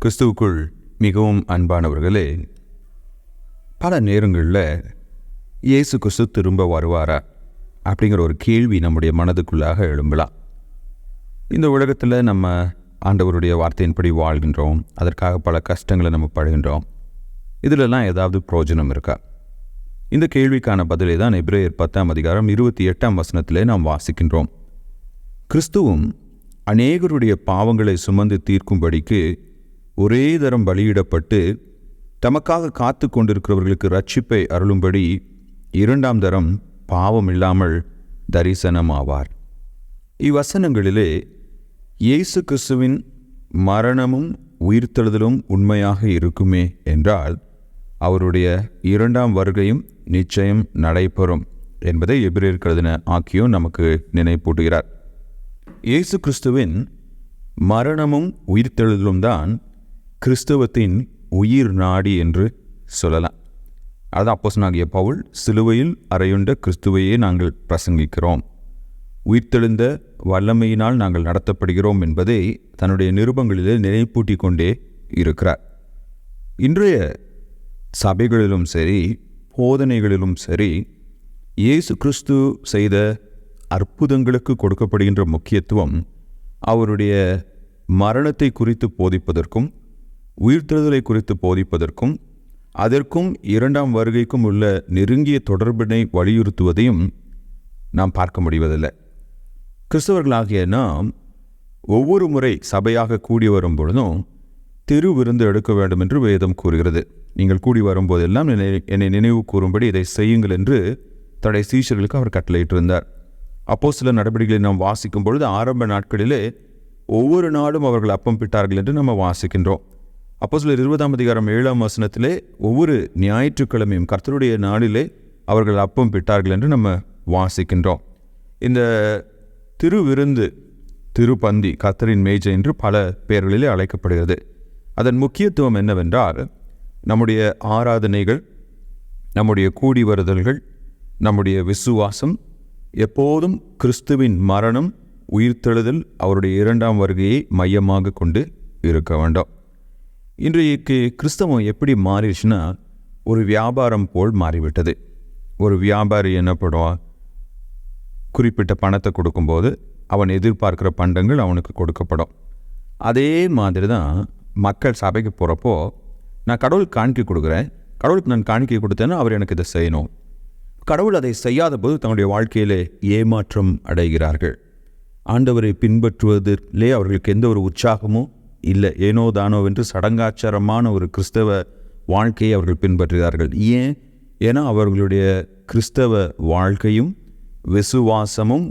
கிறிஸ்துவுக்குள் மிகவும் அன்பானவர்களே, பல நேரங்களில் இயேசு கிறிஸ்து திரும்ப வருவாரா அப்படிங்கிற ஒரு கேள்வி நம்முடைய மனதுக்குள்ளாக எழும்பலாம். இந்த உலகத்தில் நம்ம ஆண்டவருடைய வார்த்தையின்படி வாழ்கின்றோம், அதற்காக பல கஷ்டங்களை நம்ம படுகின்றோம். இதிலெல்லாம் ஏதாவது பிரயோஜனம் இருக்கா? இந்த கேள்விக்கான பதிலை தான் எபிரேயர் 10:28 நாம் வாசிக்கின்றோம். கிறிஸ்துவும் அநேகருடைய பாவங்களை சுமந்து தீர்க்கும்படிக்கு ஒரே தரம் பலியிடப்பட்டு தமக்காக காத்து கொண்டிருக்கிறவர்களுக்கு இரட்சிப்பை அருளும்படி இரண்டாம் தரம் பாவம் இல்லாமல் தரிசனமாவார். இவ்வசனங்களிலே இயேசு கிறிஸ்துவின் மரணமும் உயிர்த்தெழுதலும் உண்மையாக இருக்குமே என்றால் அவருடைய இரண்டாம் வருகையும் நிச்சயம் நடைபெறும் என்பதை எபிரேயருக்கு எழுதின ஆக்கியோன் நமக்கு நினைப்பூட்டுகிறார். இயேசு கிறிஸ்துவின் மரணமும் உயிர்த்தெழுதலும் தான் கிறிஸ்தவத்தின் உயிர் நாடி என்று சொல்லலாம். அது அப்போஸ்தலனாகிய பவுல், சிலுவையில் அறையுண்ட கிறிஸ்துவையே நாங்கள் பிரசங்கிக்கிறோம், உயிர்த்தெழுந்த வல்லமையினால் நாங்கள் நடத்தப்படுகிறோம் என்பதை தன்னுடைய நிருபங்களிலே நினைப்பூட்டி கொண்டே இருக்கிறார். இன்றைய சபைகளிலும் சரி, போதனைகளிலும் சரி, இயேசு கிறிஸ்து செய்த அற்புதங்களுக்கு கொடுக்கப்படுகின்ற முக்கியத்துவம் அவருடைய மரணத்தை குறித்து போதிப்பதற்கும் உயிர்த்தெழுதலை குறித்து போதிப்பதற்கும் அதற்கும் இரண்டாம் வருகைக்கும் உள்ள நெருங்கிய தொடர்பினை வலியுறுத்துவதையும் நாம் பார்க்க முடிவதில்லை. கிறிஸ்தவர்களாகிய நாம் ஒவ்வொரு முறை சபையாக கூடி வரும் பொழுதும் திரு விருந்து எடுக்க வேண்டும் என்று வேதம் கூறுகிறது. நீங்கள் கூடி வரும்போதெல்லாம் என்னை நினைவு கூறும்படி இதை செய்யுங்கள் என்று தன்னுடைய சீஷர்களுக்கு அவர் கட்டளையிட்டிருந்தார். அப்போஸ்தலர் நடவடிக்கைகளை நாம் வாசிக்கும் பொழுது ஆரம்ப நாட்களிலே ஒவ்வொரு நாளும் அவர்கள் அப்பம் பிட்டார்கள் என்று நம்ம வாசிக்கின்றோம். அப்போஸ்தலர் 20:7 ஒவ்வொரு ஞாயிற்றுக்கிழமையும் கர்த்தருடைய நாளிலே அவர்கள் அப்பம் பிட்டார்கள் என்று நம்ம வாசிக்கின்றோம். இந்த திருவிருந்து, திருப்பந்தி, கர்த்தரின் மேஜை என்று பல பெயர்களிலே அழைக்கப்படுகிறது. அதன் முக்கியத்துவம் என்னவென்றால், நம்முடைய ஆராதனைகள், நம்முடைய கூடி வருதல்கள், நம்முடைய விசுவாசம் எப்போதும் கிறிஸ்துவின் மரணம், உயிர்த்தெழுதல், அவருடைய இரண்டாம் வருகையை மையமாக கொண்டு இருக்க வேண்டும். இன்றைக்கு கிறிஸ்தவம் எப்படி மாறிடுச்சுன்னா, ஒரு வியாபாரம் போல் மாறிவிட்டது. ஒரு வியாபாரி என்னப்படும், குறிப்பிட்ட பணத்தை கொடுக்கும்போது அவன் எதிர்பார்க்கிற பண்டங்கள் அவனுக்கு கொடுக்கப்படும். அதே மாதிரி தான் மக்கள் சபைக்கு போகிறப்போ, நான் கடவுளுக்கு காணிக்கை கொடுக்குறேன், கடவுளுக்கு நான் காணிக்கை கொடுத்தேன்னா அவர் எனக்கு இதை செய்யணும். கடவுள் அதை செய்யாத போது தன்னுடைய வாழ்க்கையிலே ஏமாற்றம் அடைகிறார்கள். ஆண்டவரை பின்பற்றுவதிலே அவர்களுக்கு எந்த ஒரு உற்சாகமும் இல்லை. ஏனோ தானோ என்று சடங்காச்சாரமான ஒரு கிறிஸ்தவ வாழ்க்கையை அவர்கள் பின்பற்றுகிறார்கள். ஏன்னா அவர்களுடைய கிறிஸ்தவ வாழ்க்கையும் விசுவாசமும்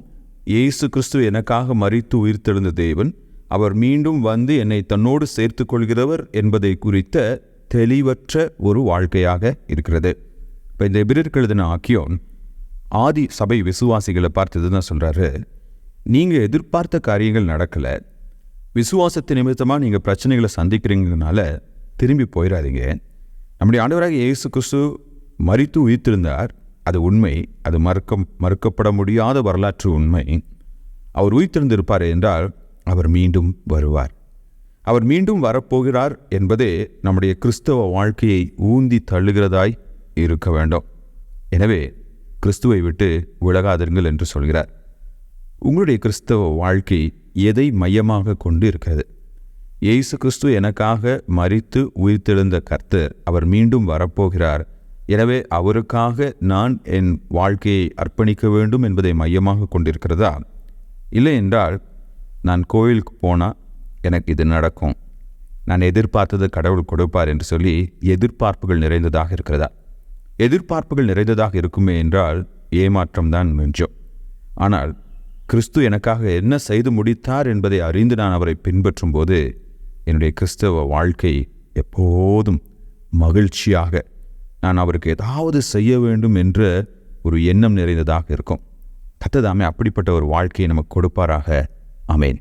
இயேசு கிறிஸ்து எனக்காக மரித்து உயிர்த்தெழுந்த தேவன், அவர் மீண்டும் வந்து என்னை தன்னோடு சேர்த்து கொள்கிறவர் என்பதை குறித்த தெளிவற்ற ஒரு வாழ்க்கையாக இருக்கிறது. இப்போ இந்த எபிரேயருக்கு எழுதின ஆக்கியோன் ஆதி சபை விசுவாசிகளை பார்த்தது தான் சொல்கிறாரு, நீங்கள் எதிர்பார்த்த காரியங்கள் நடக்கலை, விசுவாசத்தை நிமித்தமாக நீங்கள் பிரச்சனைகளை சந்திக்கிறீங்கனால திரும்பி போயிடாதீங்க. நம்முடைய ஆண்டவராக இயேசு கிறிஸ்து மரித்து உயிர்த்திருந்தார், அது உண்மை, அது மறுக்கப்பட முடியாத வரலாற்று உண்மை. அவர் உயிர்த்திருந்திருப்பார் என்றால் அவர் மீண்டும் வருவார். அவர் மீண்டும் வரப்போகிறார் என்பதே நம்முடைய கிறிஸ்தவ வாழ்க்கையை ஊந்தி தள்ளுகிறதாய் இருக்க வேண்டும். எனவே கிறிஸ்துவை விட்டு விலகாதிருங்கள் என்று சொல்கிறார். உங்களுடைய கிறிஸ்தவ வாழ்க்கை எதை மையமாக கொண்டு இருக்கிறது? இயேசு கிறிஸ்து எனக்காக மரித்து உயிர்த்தெழுந்த கர்த்தர், அவர் மீண்டும் வரப்போகிறார், எனவே அவருக்காக நான் என் வாழ்க்கையை அர்ப்பணிக்க வேண்டும் என்பதை மையமாக கொண்டிருக்கிறதா? இல்லை என்றால், நான் கோயிலுக்கு போனால் எனக்கு இது நடக்கும், நான் எதிர்பார்த்தது கடவுள் கொடுப்பார் என்று சொல்லி எதிர்பார்ப்புகள் நிறைந்ததாக இருக்கிறதா? எதிர்பார்ப்புகள் நிறைந்ததாக இருக்குமே என்றால் ஏமாற்றம்தான் மிஞ்சும். ஆனால் கிறிஸ்து எனக்காக என்ன செய்து முடித்தார் என்பதை அறிந்து நான் அவரை பின்பற்றும் போது என்னுடைய கிறிஸ்தவ வாழ்க்கை எப்போதும் மகிழ்ச்சியாக, நான் அவருக்கு ஏதாவது செய்ய வேண்டும் என்ற ஒரு எண்ணம் நிறைந்ததாக இருக்கும். கர்த்தர் தாமே அப்படிப்பட்ட ஒரு வாழ்க்கையை நமக்கு கொடுப்பாராக. ஆமென்.